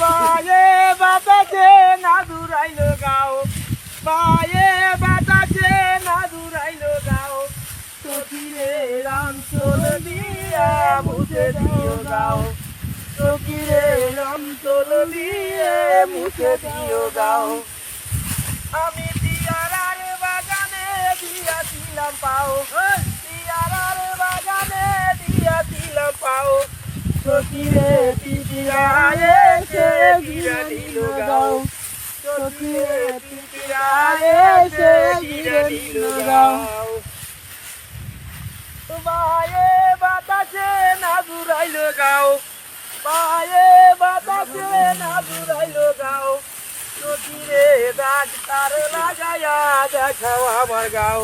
বায়ে বাতাসে না দূরাইলো গাও, বায়ে বাতাসে না দূরাইলো গাও, সখীরে রাম চল দিয়া মুছে দিও গাও, সখীরে রাম চল দিয়ে মুছে দিও গাও। আমি পিয়ারার বাগানে দিয়াছিলাম পাও, পিয়ারার বাগানে দিয়াছিলাম পাও, সখীরে পিপিরা এসে ঘিরে দিল গাও, সখীরে পিপিরা এসে ঘিরে দিল গাও। বায়ে বাতাসে না দূরাইলো গাও, বায়ে বাতাসে না দূরাইলো গাও, সখীরে ডাক্তার লাগাইয়া দেখাও আমার গাও।